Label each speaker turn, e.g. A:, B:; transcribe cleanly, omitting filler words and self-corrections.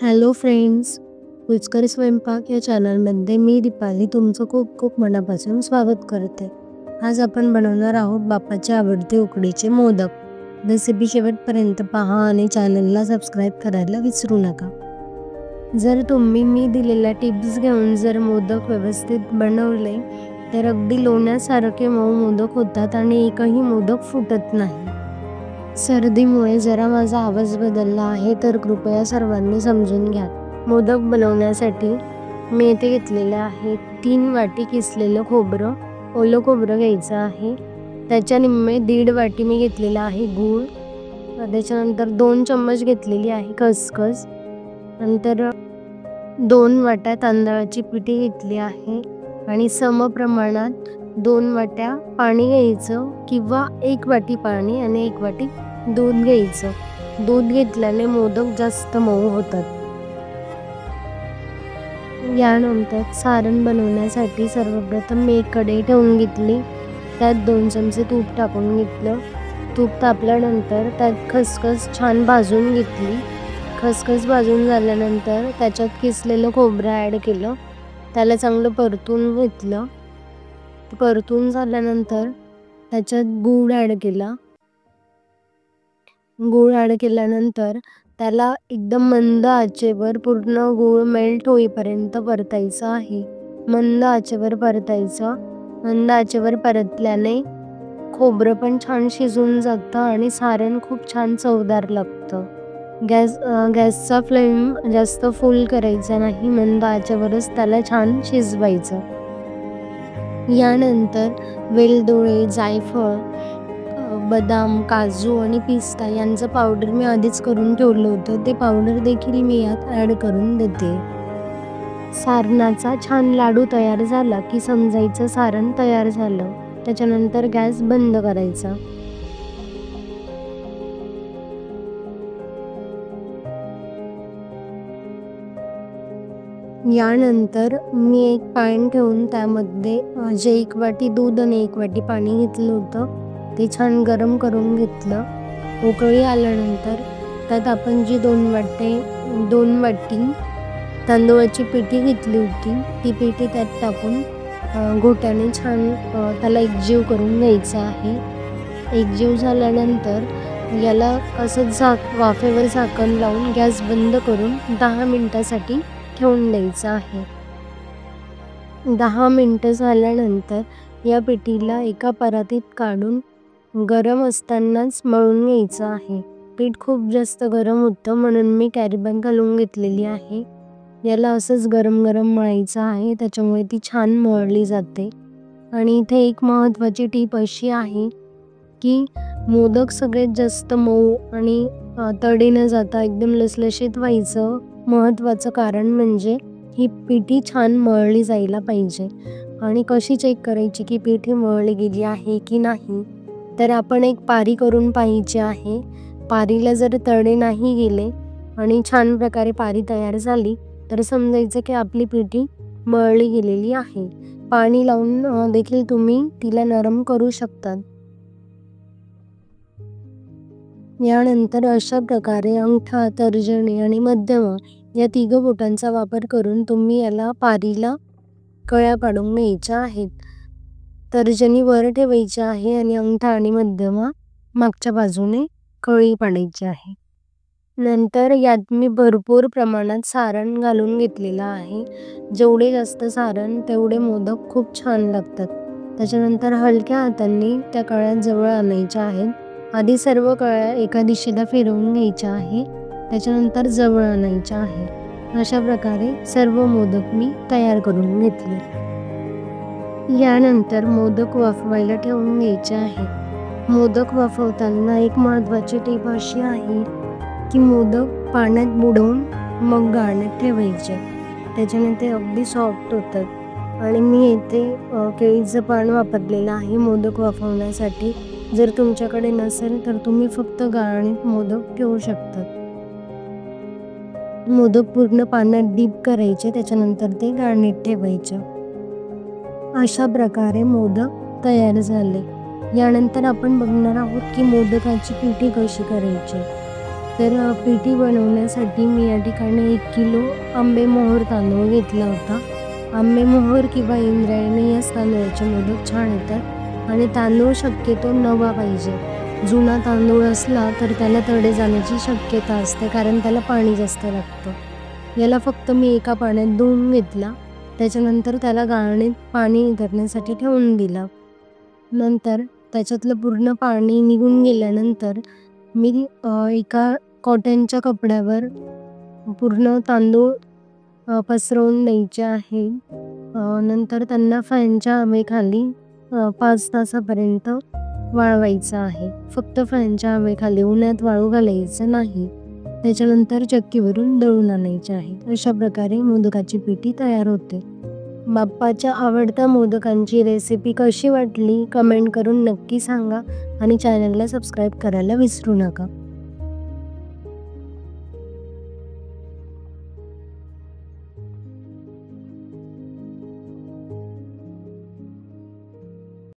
A: Hello friends, रुचकर स्वयंपाक या चॅनलमध्ये मी दीपाली तुमचं खूप खूप मनापासून स्वागत करते. आज आपण बनवणार आहोत बाप्पाचे आवडते उकडीचे मोदक. रेसिपी शेवटपर्यंत पहा आणि चॅनलला सबस्क्राईब करायला विसरू नका. जर तुम्ही मी दिलेल्या टिप्स घेऊन जर मोदक व्यवस्थित बनवले तर अगदी लोण्यासारखे मऊ मोदक होतात आणि एकही मोदक फुटत नाही. सर्दीमुळे जरा माझा आवाज बदलला आहे तर कृपया सर्वांनी समजून घ्या. मोदक बनवण्यासाठी मी येथे घेतलेले आहे 3 वाटी किसलेलं खोबरं. ओलं खोबरं घ्यायचं आहे. त्याच्या निम्मे 1.5 वाटी मी घेतलेला आहे गूळ. त्याच्यानंतर 2 चम्मच घेतलेली आहे खसखस. नंतर 2 वाट्या तांदळाची पिठी घेतली आहे आणि समप्रमाणात 2 वाट्या पाणी घ्यायचं किंवा 1 वाटी पाणी आणि 1 वाटी दूध घ्यायचं. दूध घेतल्याने मोदक जास्त मऊ होतात. यानंतर सारण बनवण्यासाठी सर्वप्रथम मी एक कढई ठेवून घेतली. त्यात 2 चमचे तूप टाकून घेतलं. तूप तापल्यानंतर त्यात खसखस छान भाजून घेतली. खसखस भाजून झाल्यानंतर त्याच्यात किसलेलं खोबरं ॲड केलं. त्याला चांगलं परतून घेतलं. परतून झाल्यानंतर त्याच्यात गूळ ॲड केला. गूळ ॲड केल्यानंतर त्याला एकदम मंद आचेवर पूर्ण गूळ मेल्ट होईपर्यंत परतायचं आहे. मंद आचेवर परतायचं. मंद आचेवर परतल्याने खोबरं पण छान शिजून जातं आणि सारण खूप छान चवदार लागतं. गॅसचा फ्लेम जास्त फुल करायचा नाही, मंद आचेवरच त्याला छान शिजवायचं. यानंतर वेलदोळे, जायफळ, बदाम, काजू आणि पिस्ता यांचं पावडर मी आधीच करून ठेवलं होतं. ते पावडर देखील मी यात ॲड करून देते. सारणाचा छान लाडू तयार झाला की समजायचं सारण तयार झालं. त्याच्यानंतर गॅस बंद करायचा. यानंतर मी एक पॅन ठेवून त्यामध्ये 1 वाटी दूध आणि 1 वाटी पाणी घेतलं होतं. ते छान गरम करून घेतलं. उकळी आल्यानंतर त्यात आपण जी 2 वाटी तांदूळाची पिठी घेतली होती ती पिठी त्यात टाकून घोट्याने छान त्याला एकजीव करून घ्यायचं आहे. एकजीव झाल्यानंतर याला असं वाफेवर झाकण लावून गॅस बंद करून 10 मिनिटासाठी ठेवून द्यायचं आहे. 10 मिनिटं झाल्यानंतर या पिठीला एका परातीत काढून गरम असतानाच मळून घ्यायचं आहे. पीठ खूप जास्त गरम होतं म्हणून मी कॅरीबॅग घालून घेतलेली आहे. याला असंच गरम गरम मळायचं आहे, त्याच्यामुळे ती छान मळली जाते. आणि इथे एक महत्त्वाची टीप अशी आहे की मोदक सगळ्यात जास्त मऊ आणि तडे न जाता एकदम लसलशीत व्हायचं महत्त्वाचं कारण म्हणजे ही पिठी छान मळली जायला पाहिजे. आणि कशी चेक करायची की पिठी मळली गेली आहे की नाही, तर आपण एक पारी करून पाहायची आहे. पारीला जर तडे नाही गेले आणि छान प्रकारे पारी तयार झाली तर समजायचं की आपली पिठी मळली गेलेली आहे. पाणी लावून देखील तुम्ही तिला नरम करू शकतात. यानंतर अशा प्रकारे अंगठा, तर्जनी आणि मध्यमा या 3 बोटांचा वापर करून तुम्ही याला पारीला कळ्या पाडून घ्यायच्या आहेत. तर्जनी वर ठेवायची आहे आणि अंगठा आणि मध्यमा मागच्या बाजूने कळी पाडायची आहे. नंतर यात मी भरपूर प्रमाणात सारण घालून घेतलेलं आहे. जेवढे जास्त सारण तेवढे मोदक खूप छान लागतात. त्याच्यानंतर हलक्या हातांनी त्या कळ्या जवळ आणायच्या आहेत. आधी सर्व कळ्या एका दिशेला फिरवून घ्यायच्या आहे, त्याच्यानंतर जवळ आणायच्या आहे. अशा प्रकारे सर्व मोदक मी तयार करून घेतले. यानंतर मोदक वाफवायला ठेवून घ्यायचे आहे. मोदक वाफवताना एक महत्त्वाची टीप अशी आहे की मोदक पाण्यात बुडवून मग गाळण्यात ठेवायचे. त्याच्याने ते अगदी सॉफ्ट होतात. आणि मी येथे केळीचं पान वापरलेलं आहे मोदक वाफवण्यासाठी. जर तुमच्याकडे नसेल तर तुम्ही फक्त गाळणीत मोदक ठेवू शकता. मोदक पूर्ण पाण्यात डीप करायचे, त्याच्यानंतर ते गाळणीत ठेवायचे. अशा प्रकारे मोदक तयार झाले. यानंतर आपण बघणार आहोत की मोदकाची पिठी कशी करायची. पिठी बनवण्यासाठी मी या ठिकाणी 1 किलो आंबेमोहोर तांदूळ घेतला होता. आंबेमोहोर किंवा इंद्रायणी या तांदूळाचे मोदक छान येतात आणि तांदूळ शक्यतो नवा पाहिजे. जुना तांदूळ असला तर त्याला तडे जाण्याची शक्यता असते, कारण त्याला पाणी जास्त लागतं. याला फक्त मी एका पाण्यात धुवून घेतला. त्याच्यानंतर त्याला गाळणीत पाणी करण्यासाठी ठेवून दिला. नंतर त्याच्यातलं पूर्ण पाणी निघून गेल्यानंतर मी एका कॉटनच्या कपड्यावर पूर्ण तांदूळ पसरवून द्यायचे आहे. नंतर त्यांना फॅनच्या हवेखाली 5 तासापर्यंत वाळवायचं आहे. फक्त फॅनच्या हवेखाली, उन्हात वाळू घालायचं नाही. त्याच्यानंतर चक्कीवरून दळून आणायचे आहे. अशा प्रकारे मोदकाची पिठी तयार होते. बाप्पाच्या आवडत्या मोदकांची रेसिपी कशी वाटली कमेंट करून नक्की सांगा आणि चॅनलला सबस्क्राईब करायला विसरू नका.